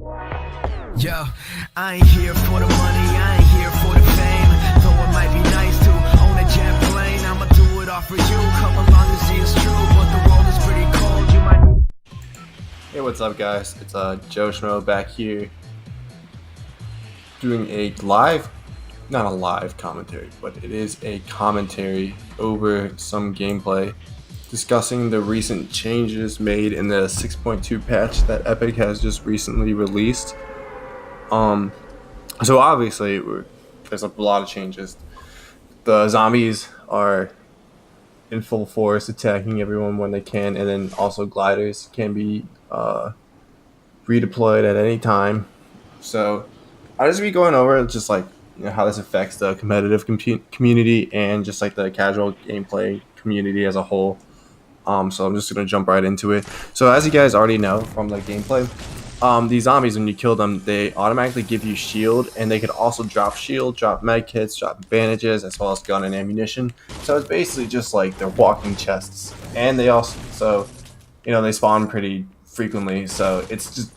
Yo, I ain't here for the money, I ain't here for the fame. Though it might be nice to own a jet plane, I'ma do it all for you. Come along and see it's true, but the world is pretty cold. You might. Hey, what's up, guys? It's Joe Schmo back here doing a live, not a live commentary, but it is a commentary over some gameplay discussing the recent changes made in the 6.2 patch that Epic has just recently released. So obviously there's a lot of changes. The zombies are in full force, attacking everyone when they can, and then also gliders can be redeployed at any time. So I'll just be going over just like how this affects the competitive community and just like the casual gameplay community as a whole. So I'm just gonna jump right into it. So as you guys already know from the gameplay, these zombies, when you kill them, they automatically give you shield, and they could also drop shield, drop med kits, drop bandages, as well as gun and ammunition. So it's basically just like they're walking chests, and they also, they spawn pretty frequently. So it's just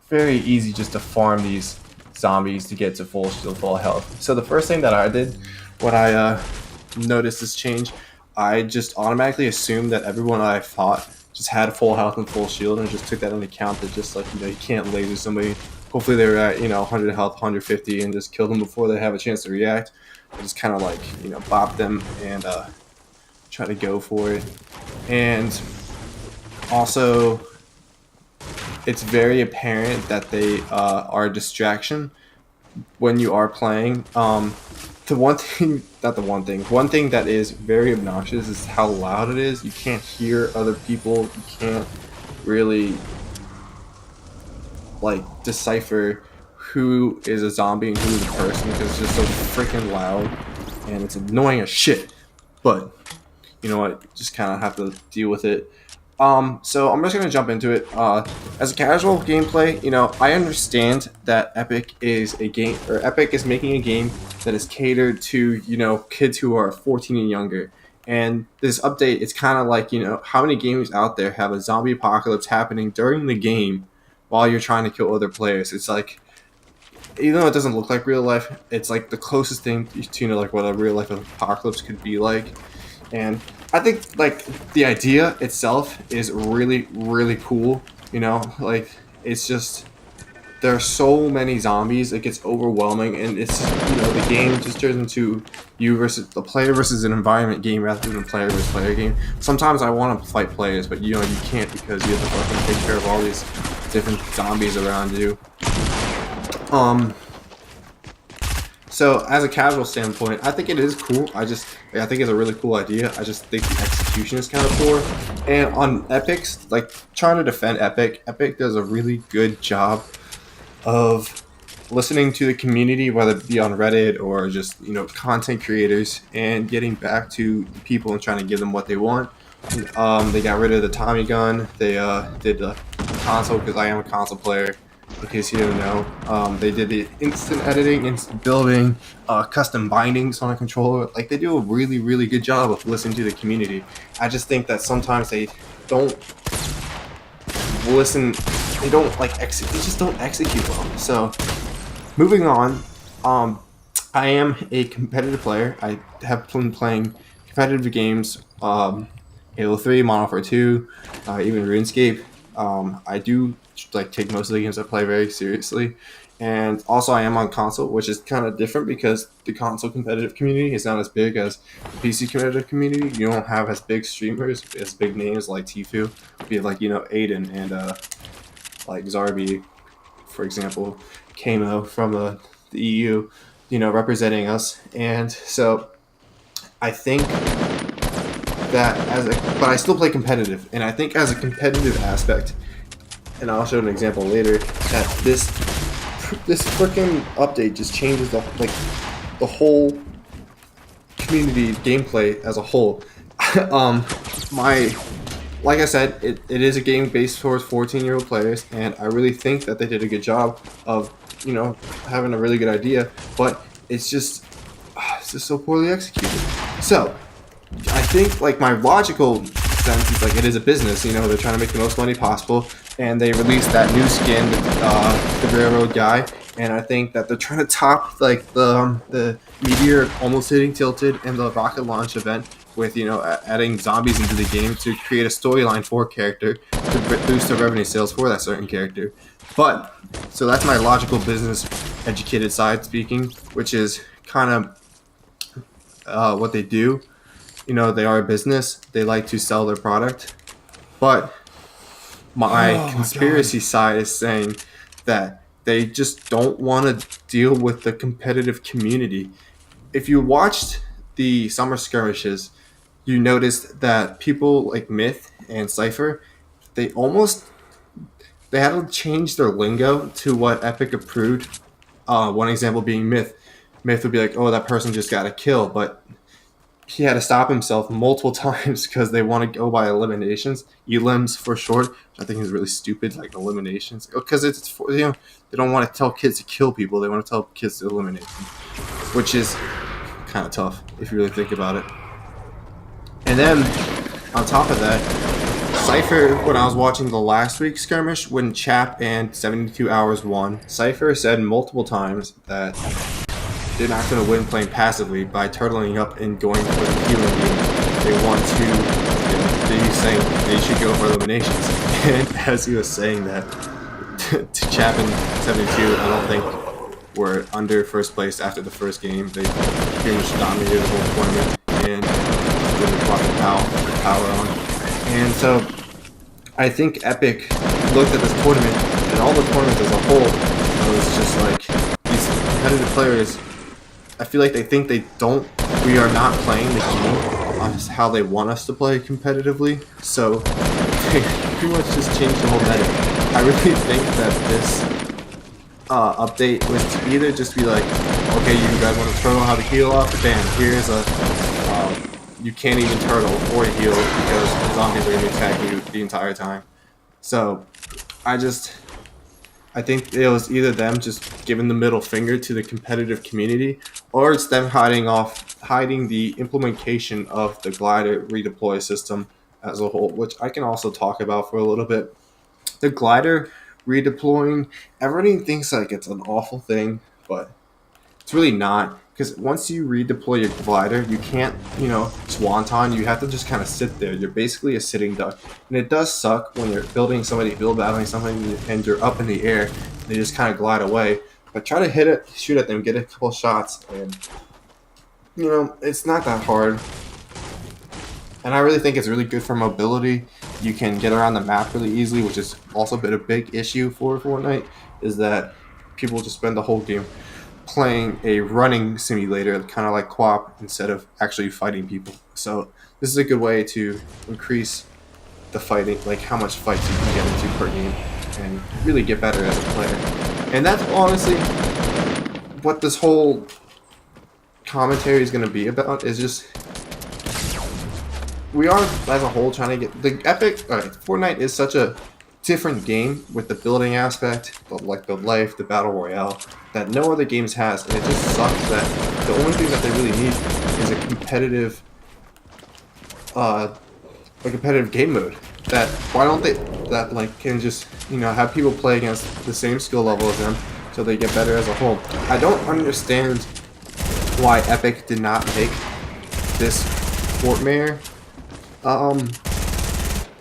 very easy just to farm these zombies to get to full shield, full health. So the first thing that I did when I noticed this change, I just automatically assumed that everyone I fought just had full health and full shield, and just took that into account that just like, you can't laser somebody. Hopefully they're at, 100 health, 150, and just kill them before they have a chance to react. I just kind of like, bop them and try to go for it. And also, it's very apparent that they are a distraction when you are playing. One thing that is very obnoxious is how loud it is. You can't hear other people. You can't really decipher who is a zombie and who is a person because it's just so freaking loud, and it's annoying as shit. But you know what? Just kind of have to deal with it. So I'm just gonna jump into it. As a casual gameplay, I understand that Epic is making a game that is catered to, kids who are 14 and younger. And this update, it's kind of like, how many games out there have a zombie apocalypse happening during the game while you're trying to kill other players? It's like, even though it doesn't look like real life, it's like the closest thing to, like what a real life apocalypse could be like. And I think the idea itself is really, really cool. It's just, there are so many zombies, it gets overwhelming, and it's the game just turns into the player versus an environment game rather than a player versus player game. Sometimes I want to fight players, but you can't because you have to fucking take care of all these different zombies around you. So as a casual standpoint, I think it is cool. I think it's a really cool idea. I just think the execution is kind of poor. And on Epic's, trying to defend Epic does a really good job of listening to the community, whether it be on Reddit or just, content creators, and getting back to the people and trying to give them what they want. They got rid of the Tommy gun. They did the console, because I am a console player. In case you don't know, they did the instant editing, instant building, custom bindings on a controller. They do a really, really good job of listening to the community. I just think that sometimes they don't listen. They don't execute. They just don't execute well. So, moving on. I am a competitive player. I have been playing competitive games. Halo 3, Modern Warfare 2, even RuneScape. I do take most of the games I play very seriously, and also I am on console, which is kind of different because the console competitive community is not as big as the PC competitive community. You don't have as big streamers, as big names like Tfue. We have Aiden and Zarby, for example, Kamo from the EU, representing us. And so I think that but I still play competitive, and I think as a competitive aspect, and I'll show an example later, that this freaking update just changes the whole community gameplay as a whole. Like I said, it is a game based towards 14-year-old players, and I really think that they did a good job of having a really good idea, but it's just so poorly executed. So I think my logical sense, it's like it is a business. They're trying to make the most money possible, and they released that new skin, the railroad guy, and I think that they're trying to top like the meteor almost hitting tilted and the rocket launch event with adding zombies into the game to create a storyline for a character to boost the revenue sales for that certain character. But so that's my logical business educated side speaking, which is kind of what they do. They are a business. They like to sell their product. But my conspiracy side is saying that they just don't want to deal with the competitive community. If you watched the summer skirmishes, you noticed that people like Myth and Cypher, they had to change their lingo to what Epic approved. One example being Myth. Myth would be like, "Oh, that person just got a kill," but he had to stop himself multiple times because they want to go by eliminations, elims for short. Which I think is really stupid, like eliminations, because it's for, they don't want to tell kids to kill people; they want to tell kids to eliminate them, which is kind of tough if you really think about it. And then on top of that, Cypher, when I was watching the last week's skirmish, when Chap and 72 Hours won, Cypher said multiple times that they're not going to win playing passively by turtling up and going for the healing game. They want to, he's saying they should go for eliminations. And as he was saying that, to Chap and 72, I don't think were under first place after the first game. They pretty much dominated the whole tournament and really brought the power on. And so I think Epic looked at this tournament and all the tournaments as a whole. It was just like these competitive players. I feel like they think we are not playing the game on how they want us to play competitively. So they pretty much just changed the whole meta. I really think that this update was to either just be like, okay, you guys want to turtle how to heal off? Bam, here's you can't even turtle or heal because the zombies are going to attack you the entire time. So I think it was either them just giving the middle finger to the competitive community, or it's them hiding the implementation of the glider redeploy system as a whole, which I can also talk about for a little bit. The glider redeploying, everybody thinks like it's an awful thing, but it's really not. Because once you redeploy your glider, you can't, swanton. You have to just kind of sit there. You're basically a sitting duck. And it does suck when you're building battling something, and you're up in the air, and they just kind of glide away. But try to hit it, shoot at them, get a couple shots, and, it's not that hard. And I really think it's really good for mobility. You can get around the map really easily, which has also been a big issue for Fortnite, is that people just spend the whole game playing a running simulator, kind of like co-op, instead of actually fighting people. So this is a good way to increase the fighting, like how much fights you can get into per game, and really get better as a player. And that's honestly what this whole commentary is going to be about, is just we are as a whole trying to get the Epic. Fortnite is such a different game with the building aspect, the life, the battle royale, that no other games has, and it just sucks that the only thing that they really need is a competitive game mode. That why don't they can just have people play against the same skill level as them so they get better as a whole. I don't understand why Epic did not make this Fortmare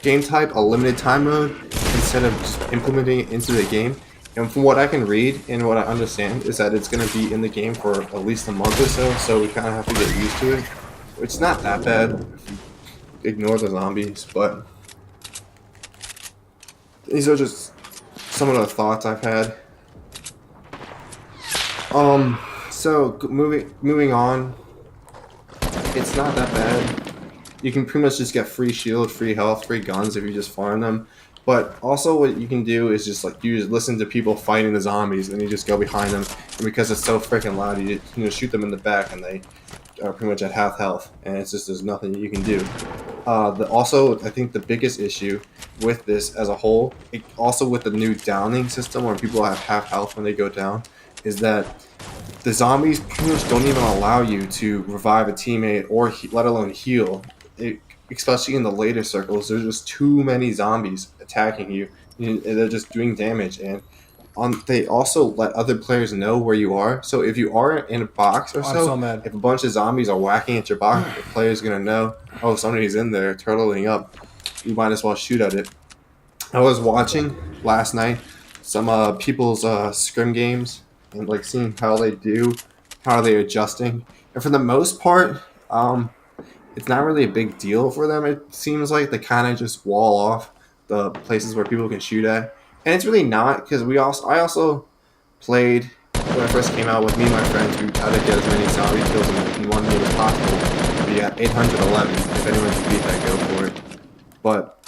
game type a limited time mode instead of just implementing it into the game. And from what I can read and what I understand is that it's going to be in the game for at least a month or so we kind of have to get used to it. It's not that bad if you ignore the zombies, but these are just some of the thoughts I've had. So moving on, it's not that bad. You can pretty much just get free shield, free health, free guns if you just farm them. But also what you can do is just you just listen to people fighting the zombies and you just go behind them. And because it's so freaking loud, you shoot them in the back and they are pretty much at half health. And it's just there's nothing you can do. Also, I think the biggest issue with this as a whole, also with the new downing system where people have half health when they go down, is that the zombies pretty much don't even allow you to revive a teammate or let alone heal. especially in the later circles, there's just too many zombies attacking you. And they're just doing damage, and they also let other players know where you are. So if you are in a box or I'm so so, mad. if a bunch of zombies are whacking at your box, the player's gonna know, oh, somebody's in there turtling up. You might as well shoot at it. I was watching last night some people's scrim games and like seeing how they do, how they're adjusting, and for the most part, it's not really a big deal for them. It seems like they kind of just wall off the places where people can shoot at, and it's really not because I also played when I first came out with me and my friends. We tried to get as many zombie kills in one game as possible. We got 811. If anyone can beat that, go for it. But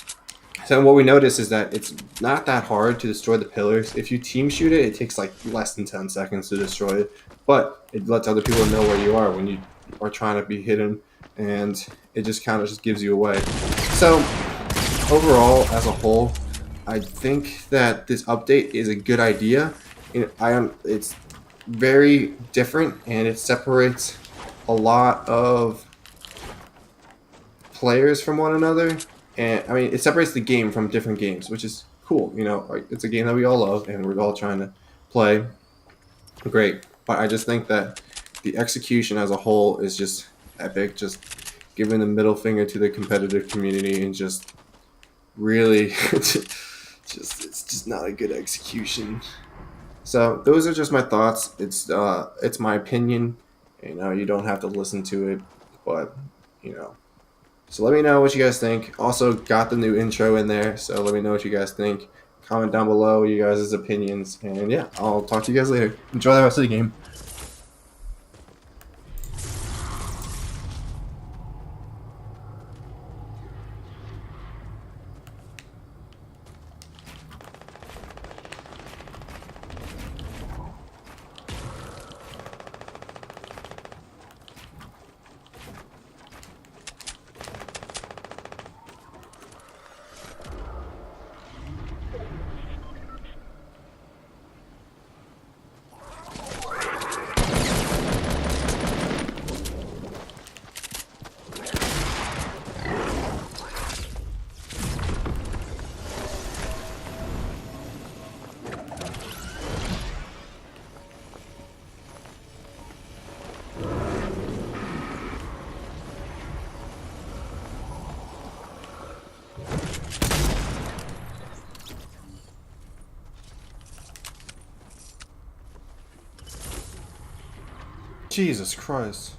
so what we noticed is that it's not that hard to destroy the pillars. If you team shoot it, it takes like less than 10 seconds to destroy it. But it lets other people know where you are when you are trying to be hidden, and it just kind of just gives you away. So overall, as a whole, I think that this update is a good idea. It's very different, and it separates a lot of players from one another, and I mean it separates the game from different games, which is cool. You know, like it's a game that we all love and we're all trying to play. Great, but I just think that the execution as a whole is just epic. Just giving the middle finger to the competitive community and just really, just it's just not a good execution. So those are just my thoughts. It's my opinion. You know, you don't have to listen to it, but you know. So let me know what you guys think. Also got the new intro in there, so let me know what you guys think. Comment down below you guys' opinions, and yeah, I'll talk to you guys later. Enjoy the rest of the game. Jesus Christ.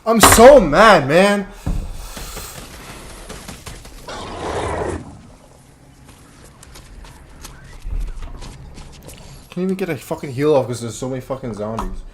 I'm so mad, man. Can't even get a fucking heal off because there's so many fucking zombies.